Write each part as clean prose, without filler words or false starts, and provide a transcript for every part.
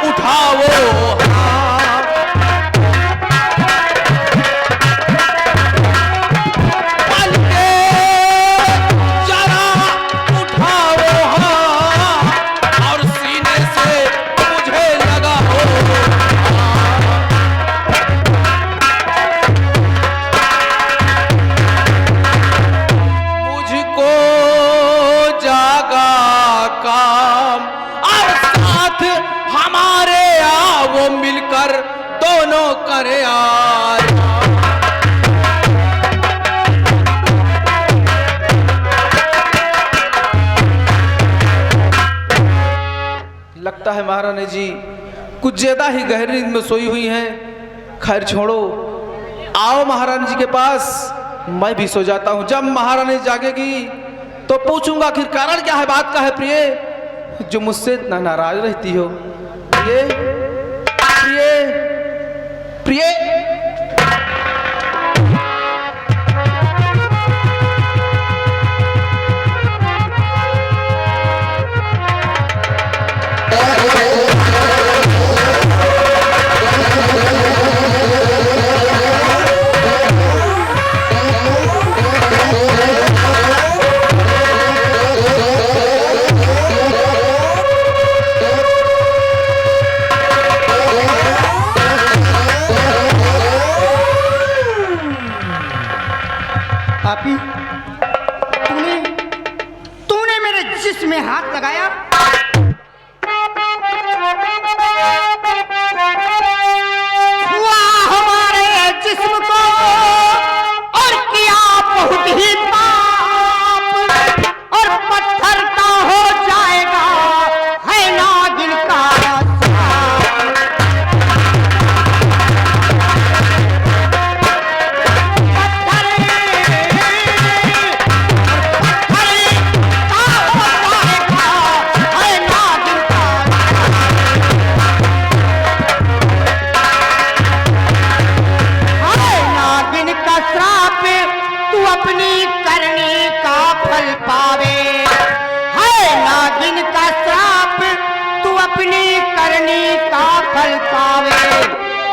उठाओ करे यार। लगता है महारानी जी कुछ ज्यादा ही गहरी नींद में सोई हुई हैं। खैर छोड़ो, आओ महारानी जी के पास, मैं भी सो जाता हूं। जब महारानी जागेगी तो पूछूंगा आखिर कारण क्या है, बात का है प्रिय जो मुझसे इतना नाराज रहती हो। प्रिय प्रिय प्रिय तूने मेरे जिस्म में हाथ लगाया, हुआ हमारे जिस्म को और किया बहुत ही पाप, और पत्थर का हो जाएगा है नागिन का फल पावे,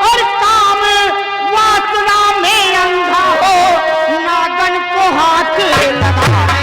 और काम वासना में अंधा हो नागन को हाथ लगावे।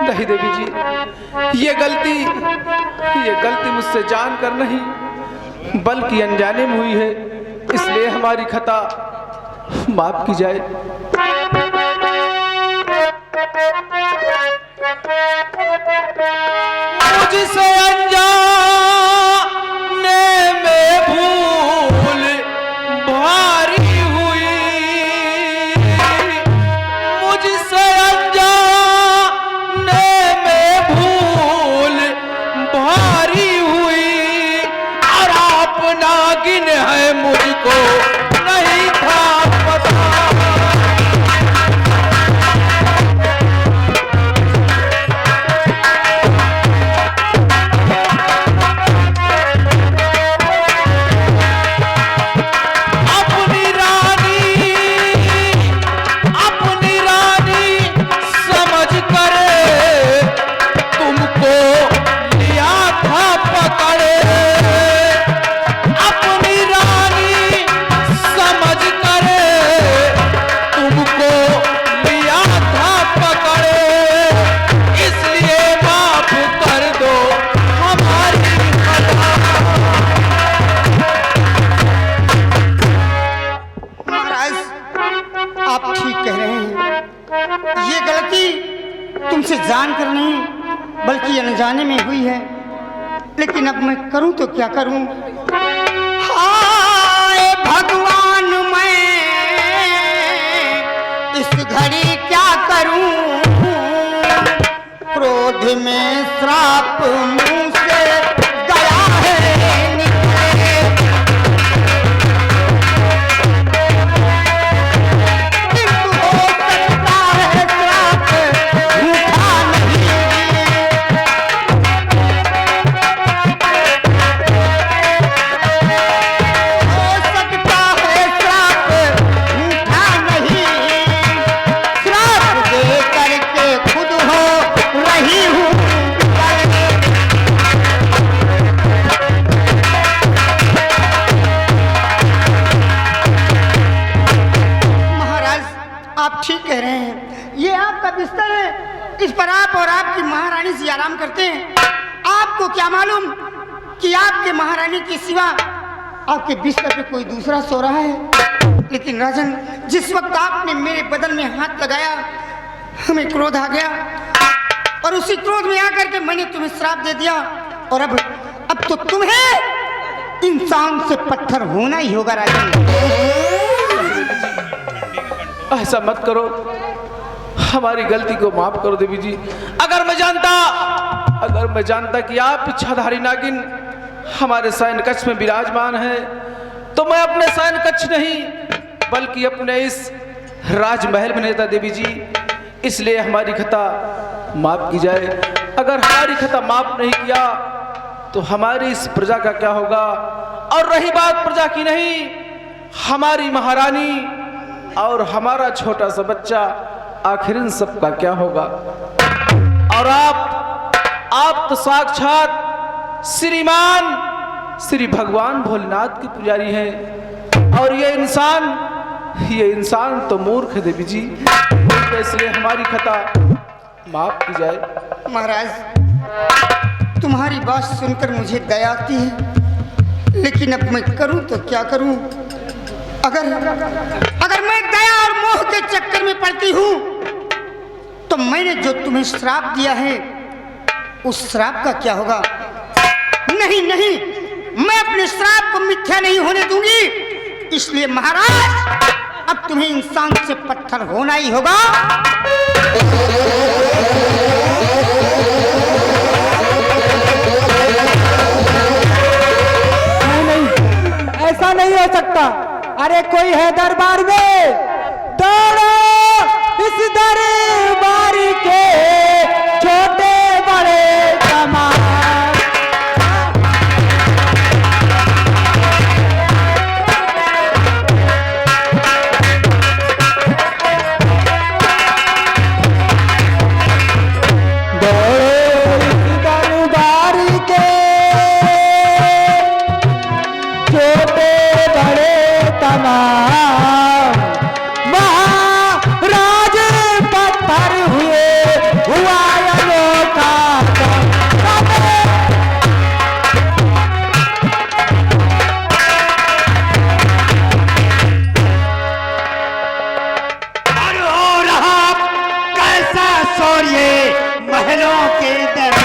नहीं देवी जी, ये गलती मुझसे जानकर नहीं बल्कि अनजाने में हुई है, इसलिए हमारी खता माफ की जाए। मुझसे अनजाने में भूल भारी हुई, मुझसे अनजाने में भूल भारी हुई, और आप नागिन है मुझको नहीं था पता। तुमसे जानकर नहीं बल्कि अनजाने में हुई है, लेकिन अब मैं करूं तो क्या करूं। हाय भगवान, मैं इस घड़ी क्या करूं। क्रोध में श्राप मुंह से गया है निकले। किंतु हो सकता है श्राप झूठा नहीं। हो सकता है श्राप झूठा नहीं। श्राप दे करके खुद हो रही हूँ। महाराज, आप ठीक कह रहे हैं। ये आपका बिस्तर है, इस पर आप और आपकी महारानी से आराम करते हैं। आपको क्या मालूम कि आपके महारानी के सिवा आपके बिस्तर पे कोई दूसरा सो रहा है। लेकिन राजन, जिस वक्त आपने मेरे बदन में हाथ लगाया, हमें क्रोध आ गया और उसी क्रोध में आकर के मैंने तुम्हें श्राप दे दिया। और अब तो तुम्हें इंसान से पत्थर होना ही होगा राजन। ऐसा मत करो, हमारी गलती को माफ करो देवी जी। अगर मैं जानता कि आप इच्छाधारी नागिन हमारे शयन कक्ष में विराजमान है, तो मैं अपने शयन कक्ष नहीं बल्कि अपने इस राजमहल में रहता देवी जी। इसलिए हमारी खता माफ की जाए। अगर हमारी खता माफ नहीं किया तो हमारी इस प्रजा का क्या होगा। और रही बात प्रजा की नहीं, हमारी महारानी और हमारा छोटा सा बच्चा, आखिर इन सब का क्या होगा। और आप तो साक्षात श्री भगवान भोलेनाथ के पुजारी हैं। और ये इंसान तो मूर्ख है देवी जी। इसलिए हमारी खता माफ की जाए। महाराज, तुम्हारी बात सुनकर मुझे दया आती है, लेकिन अब मैं करूं तो क्या करूं। अगर मैं दया और मोह के चक्कर में पड़ती हूं, तो मैंने जो तुम्हें श्राप दिया है उस श्राप का क्या होगा। नहीं, मैं अपने श्राप को मिथ्या नहीं होने दूंगी। इसलिए महाराज, अब तुम्हें इंसान से पत्थर होना ही होगा। नहीं, ऐसा नहीं हो सकता। अरे कोई है दरबार में, दौड़ो इस दरबार के छोटे बड़े तमाम। महाराज पत्थर हुआ अनोखा। और हो रहा कैसा शौर्य महलों के दर।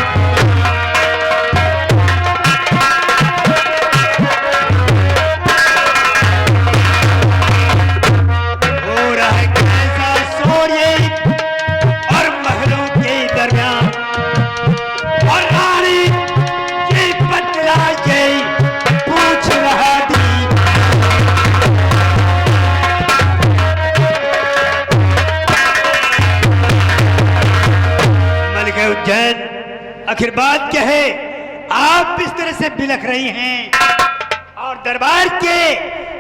आखिर बात क्या है। आप इस तरह से बिलख रही हैं और दरबार के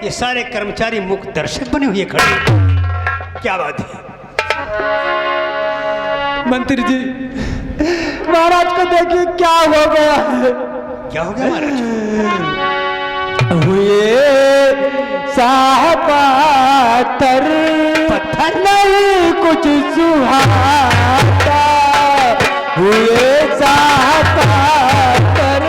ये सारे कर्मचारी मुख दर्शक बने हुए खड़े। क्या बात है मंत्री जी, महाराज को देखिए क्या हो गया है। क्या हो गया महाराज? हुए पत्थर नहीं कुछ सुहाता। हुए पत्थर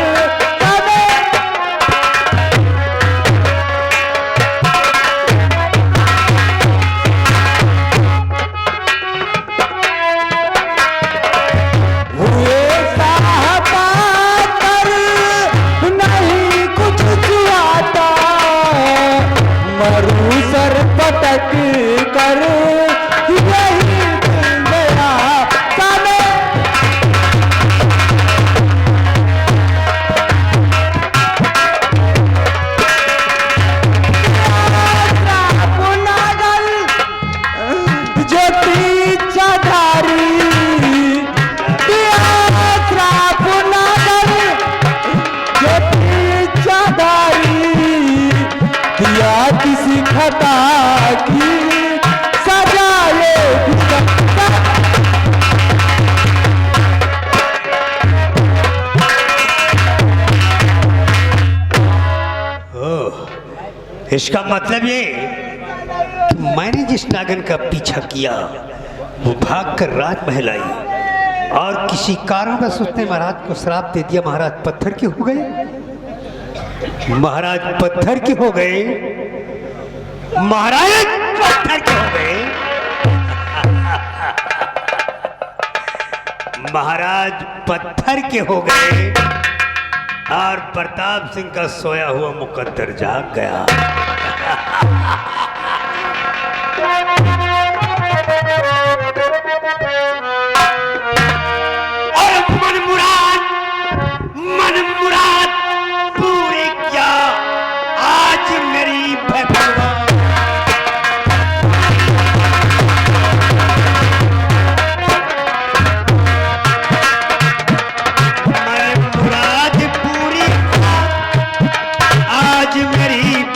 इसका मतलब ये कि मैंने जिस नागिन का पीछा किया वो भागकर राजमहल आई और किसी कारण का उसने महाराज को श्राप दे दिया। महाराज पत्थर के हो गए, महाराज पत्थर के हो गए, महाराज पत्थर के हो गए। महाराज पत्थर के हो गए और प्रताप सिंह का सोया हुआ मुकद्दर जाग गया। और मन मुराद पूरी क्या आज मेरी भगवान।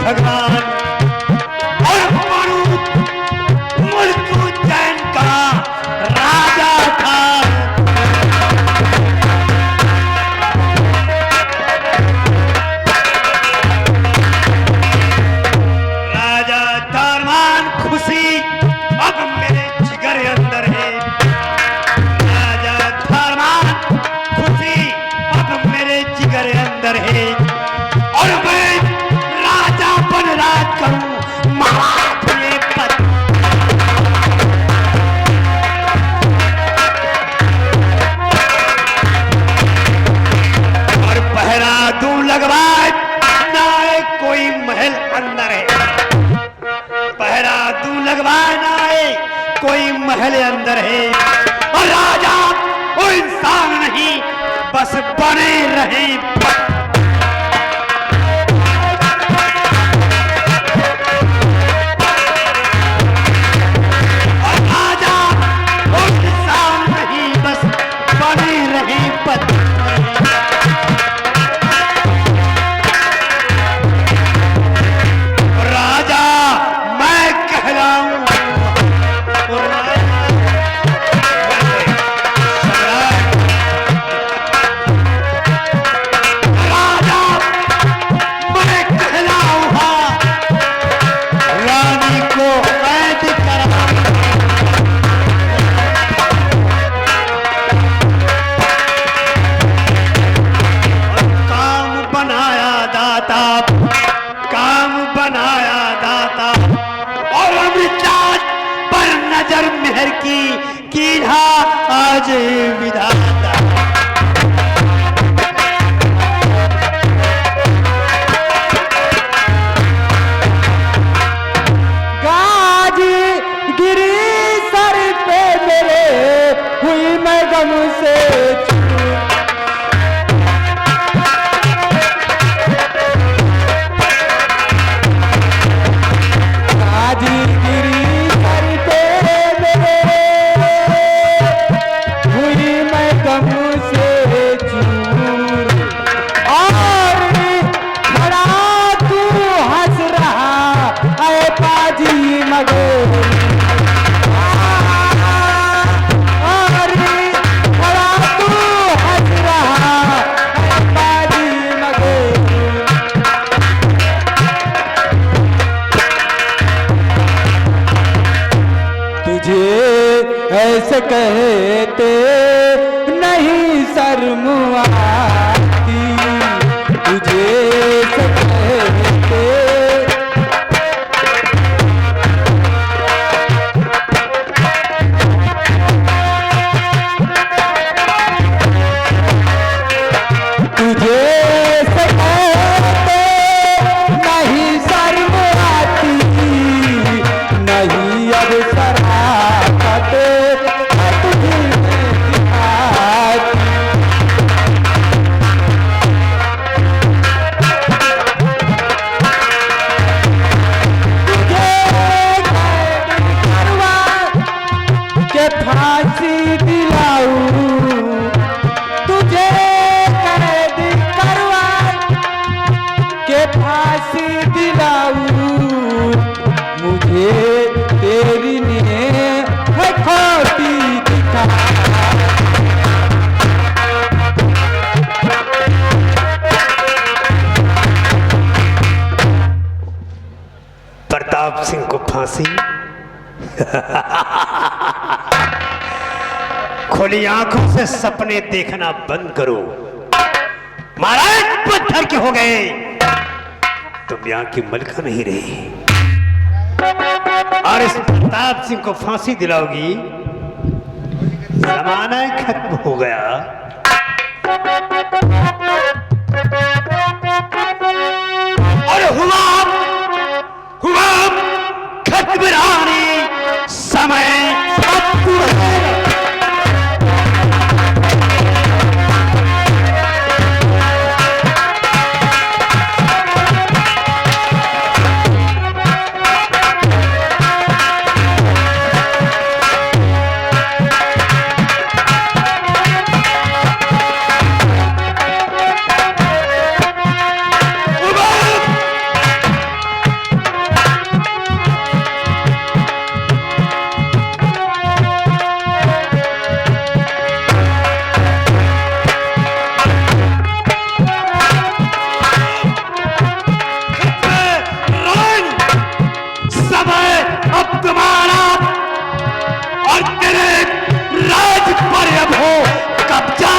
भगवान और मुल्क उज्जैन का राजा था। राजा धर्मान खुशी अब मेरे जिगर अंदर है। राजा धर्मान खुशी अब मेरे जिगर अंदर है और मैं राज करूं महाराज ये पद। और पहरा दूं लगवाए ना कोई महल अंदर है। पहरा दूं लगवाए ना कोई महल अंदर है। और राजा वो इंसान नहीं बस बने रहे। राजा मैं कहलाऊं राजा मैं कहलाऊं रानी को कैद कराऊं। काम बनाया दाता और अमृतलाल पर नजर मेहर की कीधा आज विधाता। गाजी गिरी सर पे मेरे हुई मैं गम से ऐसे कहते नहीं सर खुली आंखों से सपने देखना बंद करो। महाराज पत्थर के हो गए, तुम यहाँ की मलका नहीं रही और इस प्रताप सिंह को फांसी दिलाओगी। जमाना खत्म हो गया। और हुआ खत्म रानी, समय अब तुम्हारा। और तेरे राज पर अब हो कब्जा।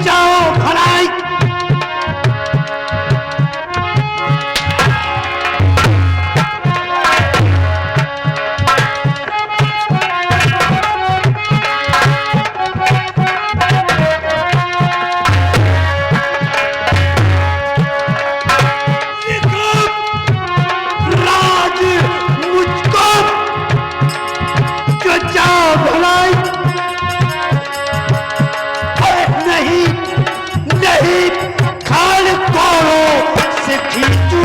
जाओ भलाई। राज मुझको जो जाओ भलाई। नहीं खाल कोड़ों से खींचू।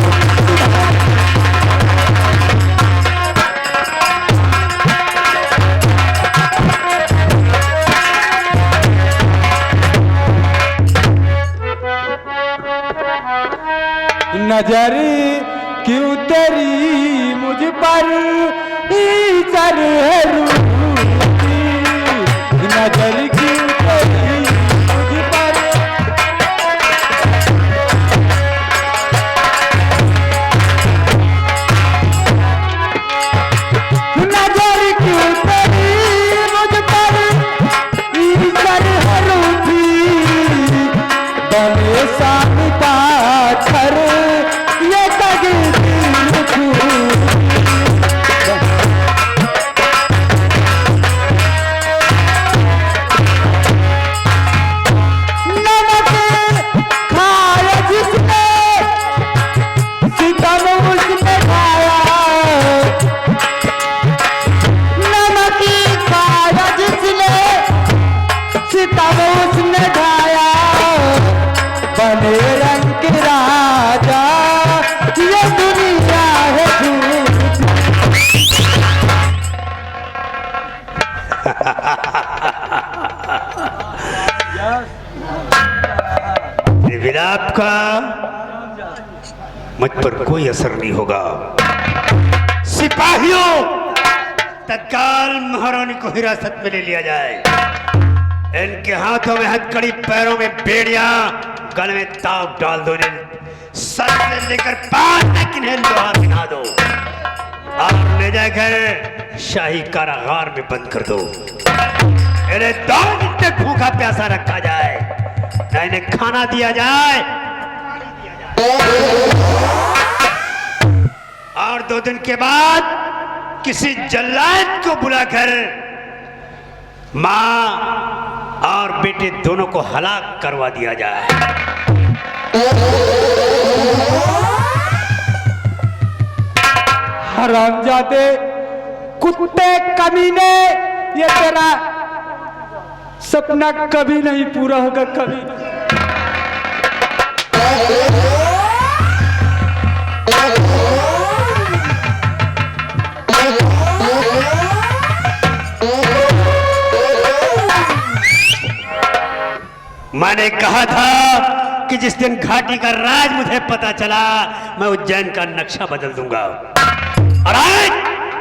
नजर क्यों तेरी मुझ पर इधर है रूठी, नजर क्यों तेरी मुझ पर। नजर क्यों तेरी मुझ पर इधर है रूठी, बने साथ पाथर ये तकदीर छूटी। विलाप का मुझ पर कोई असर नहीं होगा। सिपाहियों, तत्काल महारानी को हिरासत में ले लिया जाए। इनके हाथों में हथकड़ी, पैरों में बेड़ियां, गले में ताव डाल दो। सर से लेकर पांव तक इन्हें लोहा पिना दो और ले जाकर शाही कारागार में बंद कर दो। इन्हें 2 दिन तक भूखा प्यासा रखा जाए, न इन्हें खाना दिया जाए। और 2 दिन के बाद किसी जल्लाद को बुलाकर मां और बेटे दोनों को हलाक करवा दिया जाए। हरामजादे, कुत्ते, कमीने, ये तेरा सपना कभी नहीं पूरा होगा, कभी नहीं। मैंने कहा था कि जिस दिन घाटी का राज मुझे पता चला मैं उज्जैन का नक्शा बदल दूंगा। और आज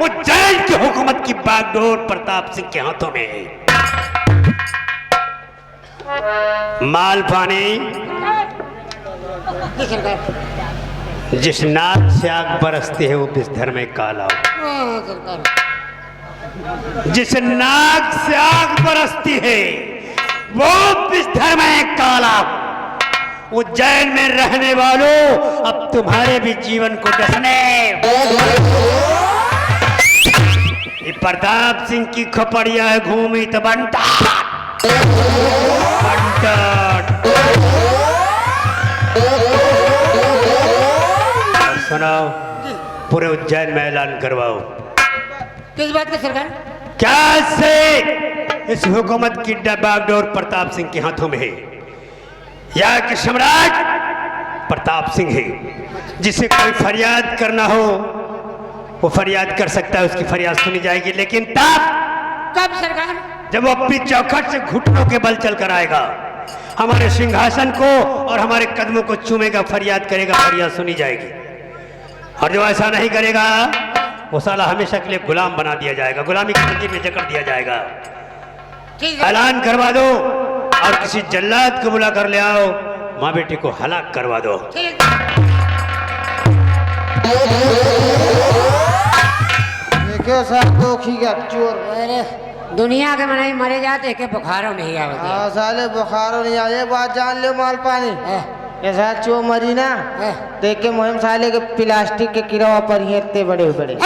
उज्जैन की हुकूमत की बागडोर प्रताप सिंह के हाथों में है। माल पानी जिस नाक से आग बरसती है वो बिस्तर में काला हो। जिस नाक से आग बरसती है वो बिस्तर में काला हो। उज्जैन में रहने वालों अब तुम्हारे भी जीवन को डसने ये प्रताप सिंह की खोपड़िया है घूमी तो बनता सुनाओ पूरे उज्जैन में ऐलान करवाओ। किस बात का सरकार? क्या से इस हुकूमत की बागडोर प्रताप सिंह के हाथों में है। यहाँ के सम्राट प्रताप सिंह है। जिसे कोई फरियाद करना हो वो फरियाद कर सकता है, उसकी फरियाद सुनी जाएगी। लेकिन तब कब सरकार? जब वो अपनी चौखट से घुटनों के बल चल कर आएगा, हमारे सिंहासन को और हमारे कदमों को चूमेगा, फरियाद करेगा, फरियाद सुनी जाएगी। और जो ऐसा नहीं करेगा वो साला हमेशा के लिए गुलाम बना दिया जाएगा, गुलामी की जंजीर में जकड़ दिया जाएगा। ऐलान करवा दो और किसी जल्लाद को बुला कर ले आओ, माँ बेटी को हलाक करवा दो। देखो साहब दोखी का चोर। अरे दुनिया के मनाई मरे जाते के बुखारों नहीं आवते। हाँ साले बुखारों नहीं आए, बात जान ले माल पानी। ऐसा चो मरी ना देख के मुहिम साले के प्लास्टिक के किरवा पर हेरते बड़े बड़े।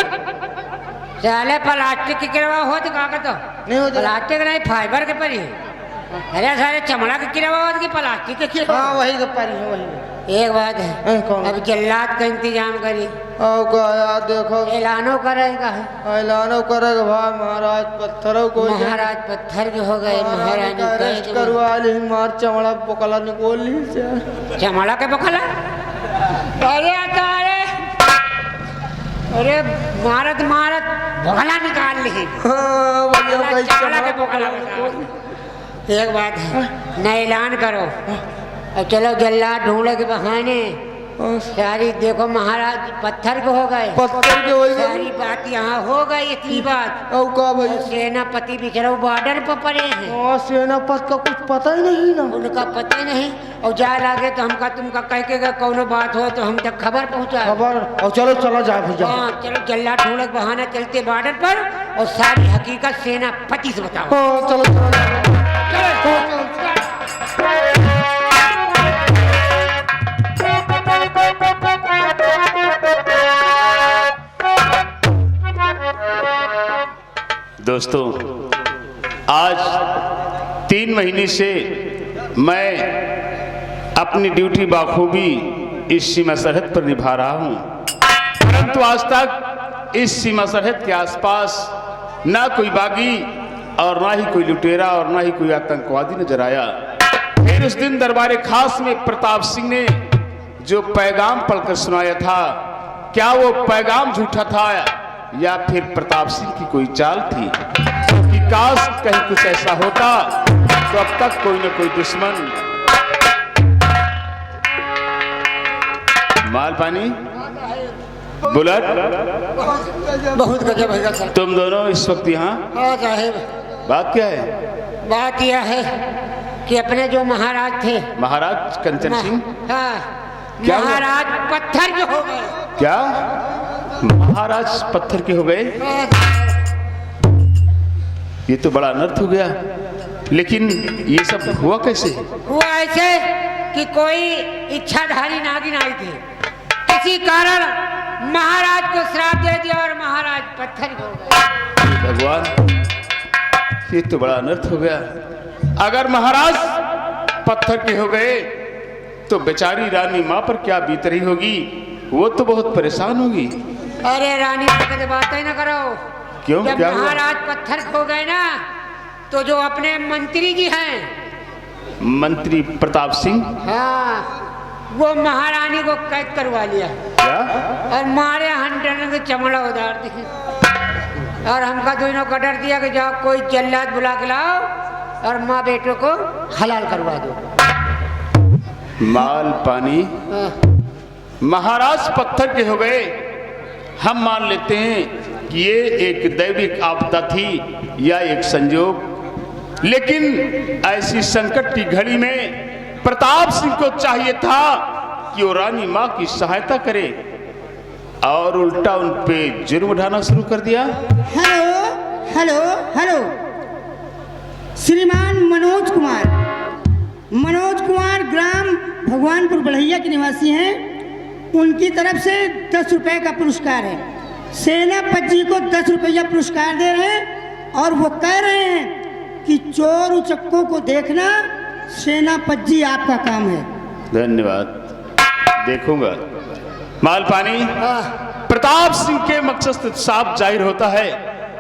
साले प्लास्टिक के किरवा हो तो का तो नहीं हो प्लास्टिक नहीं फाइबर के परी। अरे सारे चमड़ा के किरवा हो कि प्लास्टिक के किरवा? हाँ वही के परी है वही। एक बात है कौन? अब जल्लाद का इंतजाम करी यार देखो ऐलानो करेगा। ऐलानो करेगा भाई महाराज पत्थरों को महाराज पत्थर के हो गए, महारानी अरेस्ट करवा ली, मार चमड़ा बोकला निकोल ली। चमड़ा के बोकला? अरे अरे मारत मारत बोकला निकाल ली। चमड़ा के बोकला। एक बात है न ऐलान करो और चलो जल्लाद ढूंढे के बहाने सारी देखो महाराज पत्थर के हो गए, पत्थर के हो गए। सारी बात यहाँ हो गई। इतनी बात और का भाई सेनापति बिचरा बॉर्डर पर पड़े हैं। सेनापति का कुछ पता ही नहीं ना, उनका पता नहीं। और जा लागे तो हमका तुमका कह के कोनो बात हो तो हम तक खबर पहुँचा खबर। और चलो चलो जा भैया। हाँ चलो जल्लाद ढूंढे के बहाना चलते बॉर्डर पर और सारी हकीकत सेनापति से बताओ। हाँ चलो चलो दोस्तों, आज 3 महीने से मैं अपनी ड्यूटी बाखूबी इस सीमा सरहद पर निभा रहा हूं, परंतु आज तक इस सीमा सरहद के आसपास ना कोई बागी और ना ही कोई लुटेरा और ना ही कोई आतंकवादी नजर आया। फिर उस दिन दरबार खास में प्रताप सिंह ने जो पैगाम पढ़कर सुनाया था, क्या वो पैगाम झूठा था या फिर प्रताप सिंह की कोई चाल थी? कि काश कहीं कुछ ऐसा होता तो अब तक कोई न कोई दुश्मन। माल पानी बुलेट बहुत गजब है सर। तुम दोनों इस वक्त यहाँ? हाँ साहेब। बात क्या है? बात यह है कि अपने जो महाराज थे, महाराज कंचन सिंह, हाँ क्या हुआ? महाराज पत्थर के हो गए। क्या महाराज पत्थर के हो गए? ये तो बड़ा अनर्थ हो गया। लेकिन ये सब हुआ कैसे? हुआ ऐसे कि कोई इच्छाधारी नागिन आई थी, किसी कारण महाराज को श्राप दे दिया और महाराज पत्थर के हो गए। भगवान, ये तो बड़ा अनर्थ हो गया। अगर महाराज पत्थर के हो गए तो बेचारी रानी माँ पर क्या बीत रही होगी? वो तो बहुत परेशान होगी। अरे रानी कभी बात ही ना करो। क्यों? जब क्या हुआ? महाराज पत्थर खो गए ना तो जो अपने मंत्री जी हैं, मंत्री प्रताप सिंह, हाँ वो महारानी को कैद करवा लिया क्या? और मारे हंड्रेड के चमड़ा उधार दिए और हमका दोनों का डर दिया कि जाओ कोई जल्लाद बुला के लाओ और माँ बेटों को हलाल करवा दो। माल पानी महाराज पत्थर के हो गए। हम मान लेते हैं कि ये एक दैविक आपदा थी या एक संयोग, लेकिन ऐसी संकट की घड़ी में प्रताप सिंह को चाहिए था कि वो रानी माँ की सहायता करे और उल्टा उन पे जुर्म उठाना शुरू कर दिया। हेलो हेलो हेलो, श्रीमान मनोज कुमार ग्राम भगवानपुर बढ़ैया के निवासी हैं। उनकी तरफ से 10 रुपए का पुरस्कार है। सेनापति जी को 10 रुपया पुरस्कार दे रहे हैं और वो कह रहे हैं कि चोर उचक्कों को देखना सेनापति जी आपका काम है। धन्यवाद, देखूंगा। मालपानी, प्रताप सिंह के मकसद से साफ जाहिर होता है।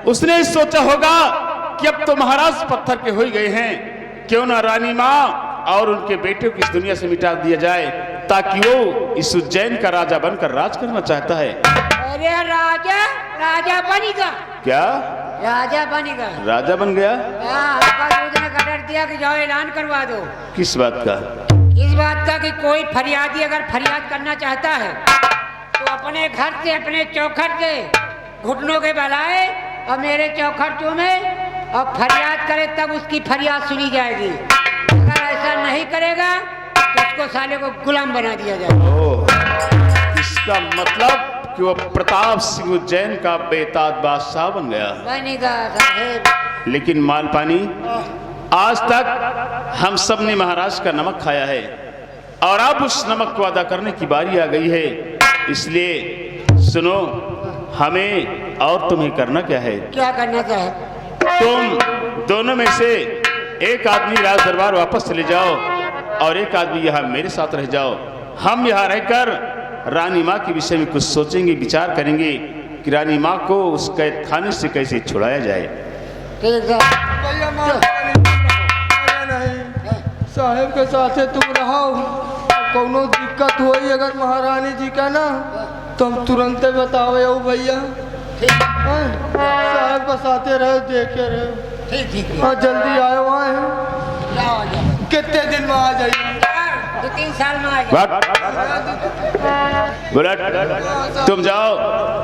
उसने सोचा होगा कि अब तो महाराज पत्थर के हो ही गए हैं, क्यों ना रानी माँ और उनके बेटे को इस दुनिया से मिटा दिया जाए, ताकि वो इस उज्जैन का राजा बनकर राज करना चाहता है। अरे राजा बनेगा क्या? राजा बनेगा। राजा बन गया? ने कटर दिया कि जाओ ऐलान करवा दो। किस बात का? इस बात का कि कोई फरियादी अगर फरियाद करना चाहता है तो अपने घर से, अपने चौखट से घुटनों के बल आए और मेरे चौखट चूमे और फरियाद करे, तब उसकी फरियाद सुनी जाएगी। अगर ऐसा नहीं करेगा तो उसको साले को गुलाम बना दिया जाएगा। इसका मतलब कि वो प्रताप सिंह उज्जैन का बेताज बादशाह बन गया। बनेगा साहेब। लेकिन मालपानी, आज तक हम सब ने महाराज का नमक खाया है और अब उस नमक को अदा करने की बारी आ गई है। इसलिए सुनो, हमें और तुम्हें करना क्या है? क्या करना चाहे? तुम दोनों में से एक आदमी राज दरबार वापस चले जाओ और एक आदमी यहाँ मेरे साथ रह जाओ। हम यहाँ रहकर रानी माँ के विषय में कुछ सोचेंगे, विचार करेंगे कि रानी माँ को उस कैद खाने से कैसे छुड़ाया जाए। ठीक है। साहेब के साथ तुम रहो, कोनो दिक्कत होई अगर महारानी जी का ना, तुम तुरंत बताओ यो भैया। साहेब के साथ रहो, देखे रहो। ठीक हाँ, जल्दी आयो। आए कितने दिन में आ जाइए? 2-3 साल में आ जाए। बुलेट, तुम जाओ,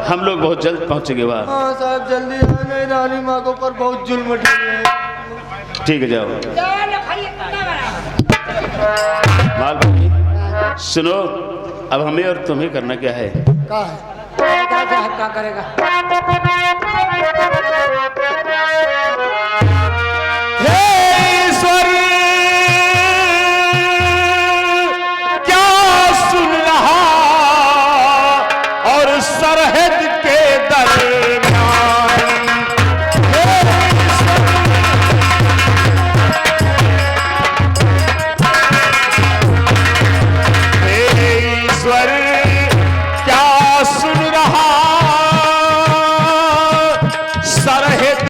हम लोग बहुत जल्द पहुंचेंगे वहाँ। हाँ साहब, जल्दी आए, नहीं रानी माँ के ऊपर बहुत जुल्म ढीले है। ठीक है, जाओ। मालपानी, सुनो, अब हमें और तुम्हें करना क्या है? क्या करेगा?